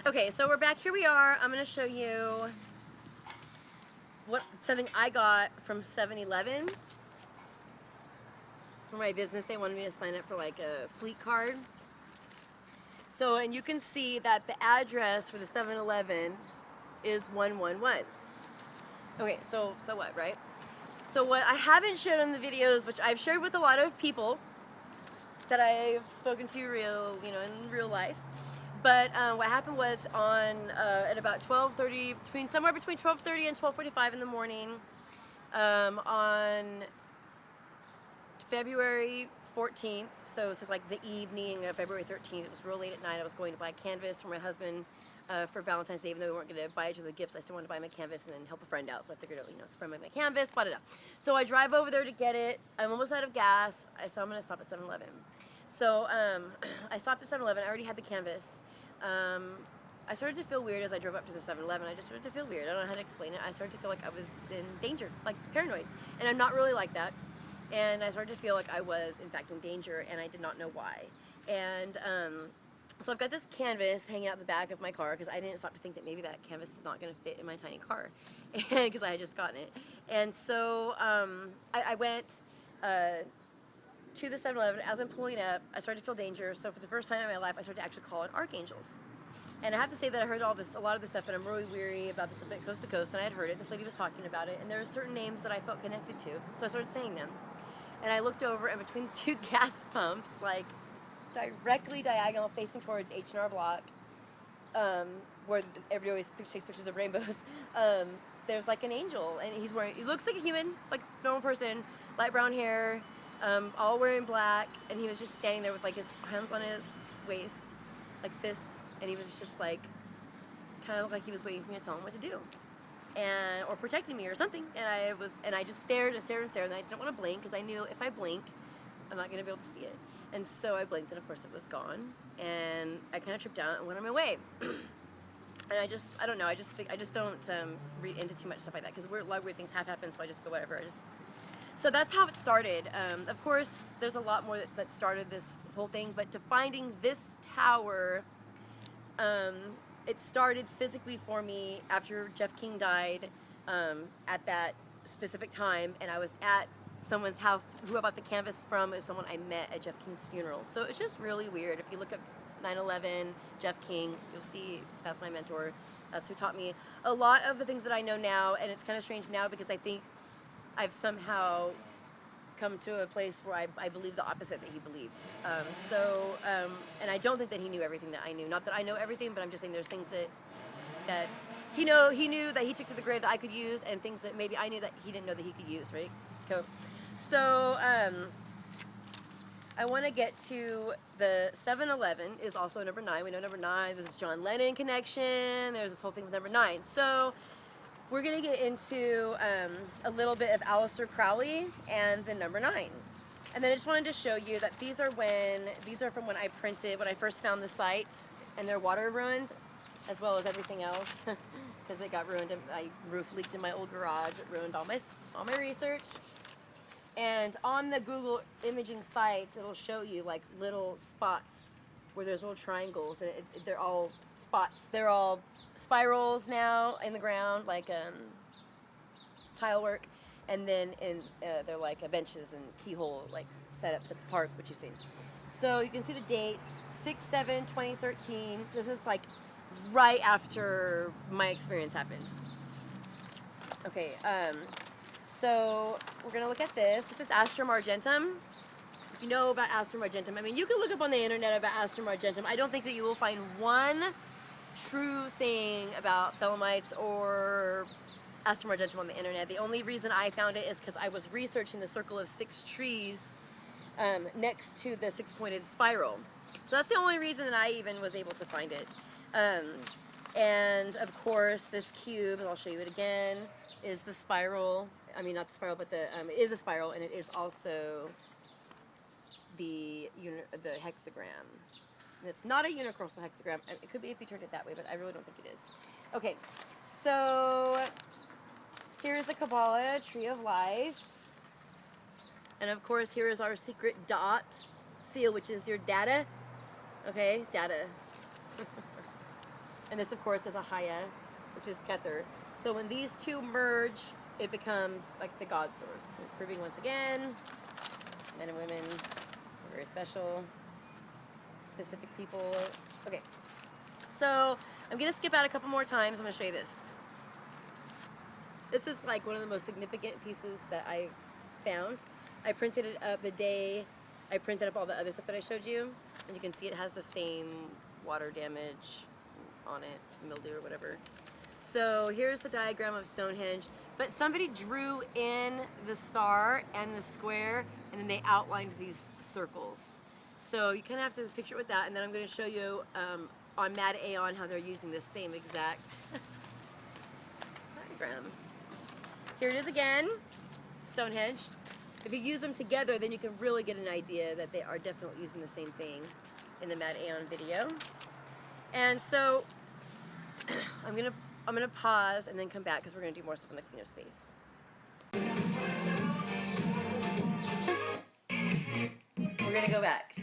Okay, so we're back. Here we are. I'm going to show you something I got from 7-Eleven for my business. They wanted me to sign up for like a fleet card. So, and you can see that the address for the 7-Eleven is 111. Okay, so what, right? So what I haven't shared on the videos, which I've shared with a lot of people that I've spoken to in real life. But what happened was at about 12:30, somewhere between 12:30 and 12:45 in the morning, on February 14th, so it's like the evening of February 13th, it was real late at night. I was going to buy canvas for my husband for Valentine's Day. Even though we weren't going to buy each other gifts, I still wanted to buy my canvas and then help a friend out. So I figured, spray my canvas, bought it up. So I drive over there to get it. I'm almost out of gas, so I'm going to stop at 7-Eleven. So I stopped at 7-Eleven. I already had the canvas. I started to feel weird as I drove up to the 7-Eleven. I just started to feel weird. I don't know how to explain it. I started to feel like I was in danger, like paranoid. And I'm not really like that. And I started to feel like I was, in fact, in danger, and I did not know why. And so I've got this canvas hanging out the back of my car because I didn't stop to think that maybe that canvas is not going to fit in my tiny car because I had just gotten it. And so I went to the 7-Eleven. As I'm pulling up, I started to feel danger. So for the first time in my life, I started to actually call in archangels. And I have to say that I heard a lot of this stuff, and I'm really weary about this a bit coast to coast, and I had heard it. This lady was talking about it, and there were certain names that I felt connected to. So I started saying them. And I looked over, and between the two gas pumps, like directly diagonal facing towards H&R Block, where everybody always takes pictures of rainbows, there's like an angel, and he looks like a human, like a normal person, light brown hair, all wearing black, and he was just standing there with like his hands on his waist, like fists, and he was just like, kind of looked like he was waiting for me to tell him what to do. Or protecting me or something, and I just stared and stared and stared, and I didn't want to blink because I knew if I blink, I'm not going to be able to see it. And so I blinked, and of course it was gone, and I kind of tripped out and went on my way. And I don't know, I just don't read into too much stuff like that because a lot of weird things have happened, so I just go whatever. So that's how it started. Of course, there's a lot more that started this whole thing, but to finding this tower, it started physically for me after Jeff King died at that specific time, and I was at someone's house who I bought the canvas from is someone I met at Jeff King's funeral. So it's just really weird. If you look up 9/11, Jeff King, you'll see that's my mentor. That's who taught me a lot of the things that I know now, and it's kind of strange now because I think I've somehow come to a place where I believe the opposite that he believed. And I don't think that he knew everything that I knew. Not that I know everything, but I'm just saying there's things that he knew that he took to the grave that I could use, and things that maybe I knew that he didn't know that he could use, right? Cool. So I want to get to the 7-Eleven is also number 9. We know number 9, there's this John Lennon connection, there's this whole thing with number 9. So we're going to get into a little bit of Aleister Crowley and the number 9. And then I just wanted to show you that these are from when I first found the site, and their water ruined, as well as everything else, because it got ruined. My roof leaked in my old garage. It ruined all my research. And on the Google imaging sites, it'll show you like little spots where there's little triangles, and they're all spots. They're all spirals now in the ground, like tile work, and then they're like benches and keyhole like setups at the park, which you see. So you can see the date, 6/7/2013. This is like right after my experience happened. Okay, so we're gonna look at this. This is Astrum Argentum. If you know about Astrum Argentum, I mean, you can look up on the internet about Astrum Argentum. I don't think that you will find one true thing about Thelemites or Astrum Argentum on the internet. The only reason I found it is because I was researching the circle of 6 trees next to the 6-pointed spiral. So that's the only reason that I even was able to find it. And of course, this cube, and I'll show you it again, is the spiral. I mean, not the spiral, but it is a spiral, and it is also the hexagram. And it's not a universal hexagram. It could be if you turned it that way, but I really don't think it is. Okay, so here's the Kabbalah Tree of Life. And of course, here is our secret dot seal, which is your data. Okay, data. And this, of course, is a Haya, which is Keter. So when these two merge, it becomes like the God source. So proving once again, men and women are very special, specific people. Okay, so I'm gonna skip out a couple more times. I'm gonna show you this. This is like one of the most significant pieces that I've found. I printed it up the day I printed up all the other stuff that I showed you, and you can see it has the same water damage on it, mildew or whatever. So here's the diagram of Stonehenge, but somebody drew in the star and the square, and then they outlined these circles. So you kind of have to picture it with that, and then I'm going to show you on Mad Aeon how they're using the same exact diagram. Here it is again, Stonehenge. If you use them together, then you can really get an idea that they are definitely using the same thing in the Mad Aeon video. And so I'm gonna pause and then come back because we're gonna do more stuff in the cleanup space. We're gonna go back.